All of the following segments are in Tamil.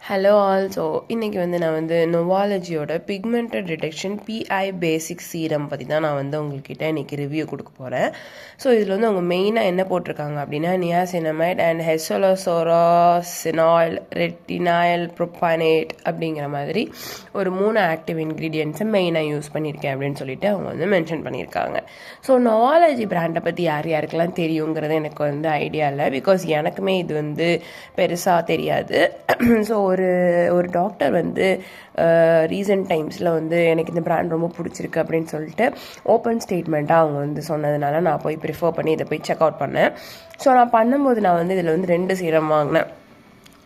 Hello all. ஸோ இன்றைக்கி நான் நோவாலஜியோட பிக்மெண்டட் டிடெக்ஷன் பிஐ பேசிக் சீரம் பற்றி தான் நான் உங்கள்கிட்ட இன்றைக்கி ரிவ்யூ கொடுக்க போகிறேன். ஸோ இதில் அவங்க மெயினாக என்ன போட்டிருக்காங்க அப்படின்னா நியாசினமைட் அண்ட் ஹெசோலோசோராசினால் ரெட்டினாயில் ப்ரோப்பானேட் அப்படிங்கிற மாதிரி ஒரு 3 ஆக்டிவ் இன்க்ரீடியன்ட்ஸை மெயினாக யூஸ் பண்ணியிருக்கேன் அப்படின்னு சொல்லிட்டு அவங்க மென்ஷன் பண்ணியிருக்காங்க. ஸோ நோவாலஜி பிராண்டை பற்றி யார் யாருக்கெல்லாம் தெரியுங்கிறது எனக்கு ஐடியா இல்லை, பிகாஸ் எனக்குமே இது பெருசாக தெரியாது. ஸோ ஒரு டாக்டர் ரீசன்ட் டைம்ஸில் எனக்கு இந்த பிராண்ட் ரொம்ப பிடிச்சிருக்கு அப்படின்னு சொல்லிட்டு ஓப்பன் ஸ்டேட்மெண்ட்டாக அவங்க சொன்னதுனால நான் போய் ப்ரிஃபர் பண்ணி இதை போய் செக் அவுட் பண்ணேன். ஸோ நான் பண்ணும்போது நான் இதில் 2 சீரம் வாங்கினேன்.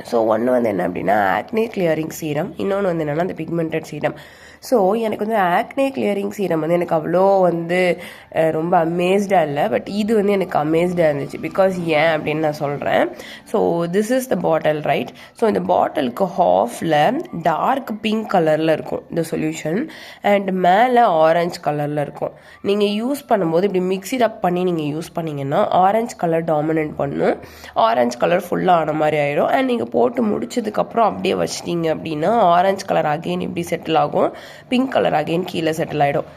ஸோ ஒன்று என்ன அப்படின்னா ஆக்னே கிளியரிங் சீரம், இன்னொன்று என்னென்னா அந்த பிக்மெண்டட் சீரம். ஸோ எனக்கு ஆக்னே கிளியரிங் சீரம் எனக்கு அவ்வளோ ரொம்ப அமேஸ்டாக இல்லை, பட் இது எனக்கு அமேஸ்டாக இருந்துச்சு. பிகாஸ் ஏன் அப்படின்னு நான் சொல்கிறேன். So this is the bottle, right? So இந்த பாட்டிலுக்கு ஹாஃபில் டார்க் பிங்க் கலரில் இருக்கும் இந்த சொல்யூஷன், அண்ட் மேலே ஆரஞ்சு கலரில் இருக்கும். நீங்கள் யூஸ் பண்ணும்போது இப்படி மிக்ஸிட் அப் பண்ணி நீங்கள் யூஸ் பண்ணிங்கன்னா ஆரஞ்சு கலர் டாமினன்ட் பண்ணும், ஆரஞ்சு கலர் ஃபுல்லாக ஆன மாதிரி ஆயிடும். அண்ட் நீங்கள் போட்டு முடிச்சதுக்கப்புறம் அப்படியே வச்சிட்டிங்க அப்படின்னா ஆரஞ்சு கலர் அகெயின் இப்படி செட்டில் ஆகும், பிங்க் கலர் அகெயின் கீழே செட்டில் ஆகிடும்.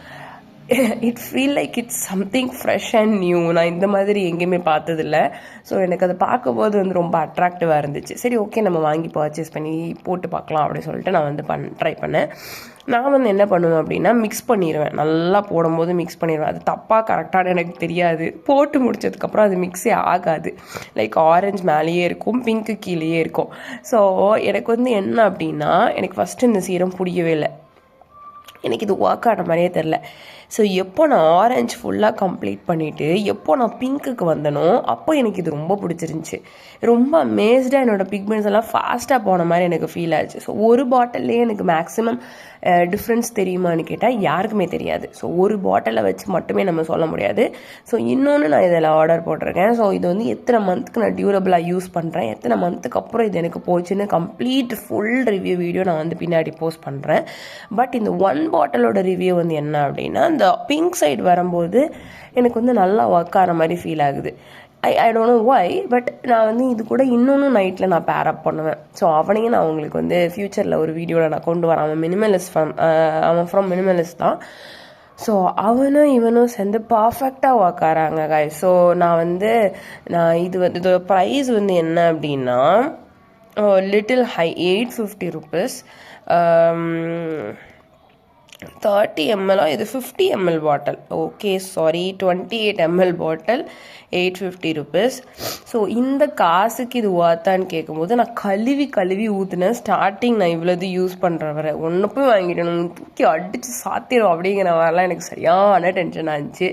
It feel like it's something fresh and new. நான் இந்த மாதிரி எங்கேயுமே பார்த்ததில்ல. ஸோ எனக்கு அதை பார்க்கும்போது ரொம்ப அட்ராக்டிவாக இருந்துச்சு. சரி, ஓகே, நம்ம வாங்கி பர்ச்சேஸ் பண்ணி போட்டு பார்க்கலாம் அப்படின்னு சொல்லிட்டு நான் ட்ரை பண்ணேன். நான் என்ன பண்ணுவேன் அப்படின்னா மிக்ஸ் பண்ணிடுவேன். நல்லா போடும்போது மிக்ஸ் பண்ணிடுவேன். அது தப்பாக கரெக்டான எனக்கு தெரியாது. போட்டு முடிச்சதுக்கப்புறம் அது மிக்ஸே ஆகாது. லைக் ஆரஞ்சு மேலேயே இருக்கும், பிங்க்கு கீழேயே இருக்கும். ஸோ எனக்கு என்ன அப்படின்னா எனக்கு ஃபஸ்ட்டு இந்த சீரம் பிடிக்கவே இல்லை. எனக்கு இது ஒர்க் ஆகிற மாதிரியே தெரில. ஸோ எப்போ நான் ஆரஞ்சு ஃபுல்லாக கம்ப்ளீட் பண்ணிவிட்டு எப்போ நான் பிங்க்குக்கு வந்தனோ அப்போ எனக்கு இது ரொம்ப பிடிச்சிருந்துச்சி. ரொம்ப அமேஸ்டாக என்னோடய பிக்மெண்ட்ஸ் எல்லாம் ஃபாஸ்ட்டாக போன மாதிரி எனக்கு ஃபீல் ஆச்சு. ஸோ ஒரு பாட்டில்லையே எனக்கு மேக்ஸிமம் டிஃப்ரென்ஸ் தெரியுமான்னு கேட்டால் யாருக்குமே தெரியாது. ஸோ ஒரு பாட்டிலை வச்சு மட்டுமே நம்ம சொல்ல முடியாது. ஸோ இன்னொன்று நான் இதில் ஆர்டர் போட்டிருக்கேன். ஸோ இது எத்தனை மந்த்துக்கு நான் டியூரபிளாக யூஸ் பண்ணுறேன், எத்தனை மந்த்துக்கு அப்புறம் இது எனக்கு போச்சுன்னு கம்ப்ளீட் ஃபுல் ரிவ்யூ வீடியோ நான் பின்னாடி போஸ்ட் பண்ணுறேன். பட் இந்த 1 பாட்டிலோட ரிவ்யூ என்ன அப்படின்னா இந்த பிங்க் சைடு வரும்போது எனக்கு நல்லா ஒர்க் ஆகிற மாதிரி ஃபீல் ஆகுது. ஐ டோன்ட் நோ ஒய், பட் நான் இது கூட இன்னொன்று நைட்டில் நான் பேர் அப் பண்ணுவேன். ஸோ அவனையும் நான் உங்களுக்கு ஃப்யூச்சரில் ஒரு வீடியோவில் நான் கொண்டு வரேன். அவன் ஃப்ரம் மினிமலிஸ்ட் தான். ஸோ அவனும் இவனும் சேர்ந்து பர்ஃபெக்டாக ஒர்க் ஆகிறாங்க guys. ஸோ நான் இதோட ப்ரைஸ் என்ன அப்படின்னா லிட்டில் ஹை, 850 rupees. 30 ml, இது 50 ml பாட்டில். ஓகே, சாரி, 28 ml பாட்டில், 850 rupees. ஸோ இந்த காசுக்கு இது ஒர்த்தான்னு கேட்கும்போது நான் கழுவி ஊற்றுனேன். ஸ்டார்டிங் நான் இவ்வளோது யூஸ் பண்ணுற வரை ஒன்று போய் வாங்கிட்டேன், தூக்கி அடித்து சாத்திடும் அப்படிங்கிற மாதிரிலாம் எனக்கு சரியான டென்ஷன் ஆச்சு.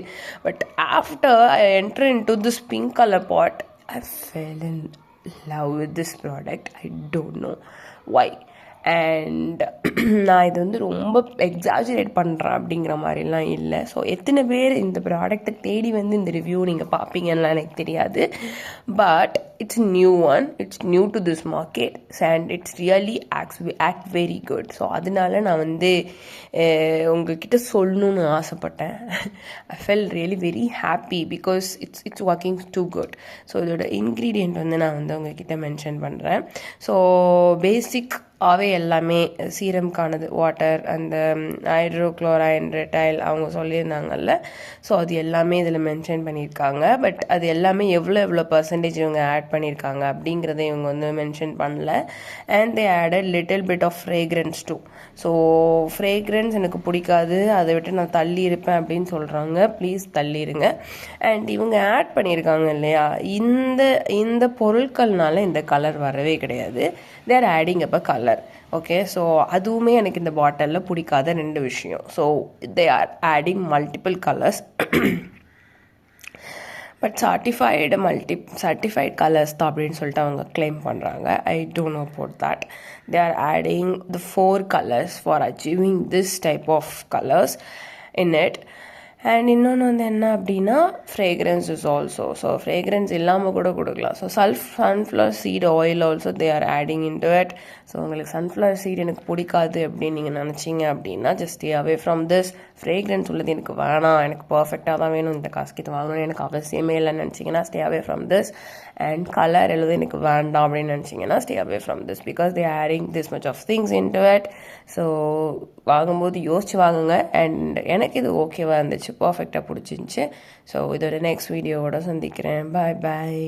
But after I enter into this pink colour pot, I fell in love with this product. I don't know why. And நான் இது ரொம்ப எக்ஸாஜரேட் பண்ணுறேன் அப்படிங்கிற மாதிரிலாம் இல்லை. ஸோ எத்தனை பேர் இந்த ப்ராடக்ட்டை தேடி இந்த ரிவ்யூ நீங்கள் பார்ப்பீங்கன்னு எனக்கு தெரியாது. But it's new one, it's new to this market and it's really act very good. So அதனால நான் உங்ககிட்ட சொல்லணும்னு ஆசைப்பட்டேன். I feel really very happy because it's working too good. So இதோட இன்க்ரீடியண்ட் நான் உங்ககிட்ட மென்ஷன் பண்ணுறேன். ஸோ பேசிக்காகவே எல்லாமே சீரம்கானது வாட்டர், அந்த ஹைட்ரோக்ளோரைன் ரெட்டைல் அவங்க சொல்லியிருந்தாங்கல்ல. ஸோ அது எல்லாமே இதில் மென்ஷன் பண்ணியிருக்காங்க. பட் அது எல்லாமே எவ்வளோ பர்சன்டேஜ் இவங்க ஆட் பண்ணியிருக்காங்க அப்படிங்கிறத இவங்க மென்ஷன் பண்ணல. And they added little bit of fragrance too. So fragrance எனக்கு பிடிக்காது, அதை விட்டு நான் தள்ளி இருப்பேன் அப்படின்னு சொல்கிறாங்க. ப்ளீஸ் தள்ளிடுங்க. அண்ட் இவங்க ஆட் பண்ணியிருக்காங்க இல்லையா, இந்த பொருட்கள்னால இந்த கலர் வரவே கிடையாது. Their adding up a colour. Okay, so அதுவுமே எனக்கு இந்த பாட்டிலில் பிடிக்காத 2 விஷயம். So they are adding multiple colours. But certified colours தான் அப்படின்னு சொல்லிட்டு அவங்க கிளைம் பண்ணுறாங்க. I don't know about that. They are adding the 4 colors for achieving this type of colours in it. And இன்னொன்று வந்து என்ன அப்படின்னா fragrance is also. So fragrance இல்லாமல் கூட கொடுக்கலாம். So sunflower seed oil also they are adding into it. So உங்களுக்கு சன்ஃப்ளவர் சீட் எனக்கு பிடிக்காது அப்படின்னு நீங்கள் நினச்சிங்க அப்படின்னா just stay away from this. Fragrance உள்ளது எனக்கு வேணாம், எனக்கு பர்ஃபெக்டாக தான் வேணும், இந்த காசுக்கு இது வாங்கணும் எனக்கு அவசியமே இல்லைன்னு நினச்சிங்கன்னா stay away from this. And colour எழுது எனக்கு வேண்டாம் அப்படின்னு நினச்சிங்கன்னா stay away from this because they adding this much of things into it. So வாங்கும்போது யோசிச்சு வாங்குங்க. அண்ட் எனக்கு இது ஓகேவாக இருந்துச்சு, பர்ஃபெக்டாக பிடிச்சிருந்துச்சு. ஸோ இதோட நெக்ஸ்ட் வீடியோவோட சந்திக்கிறேன். பாய் பாய்.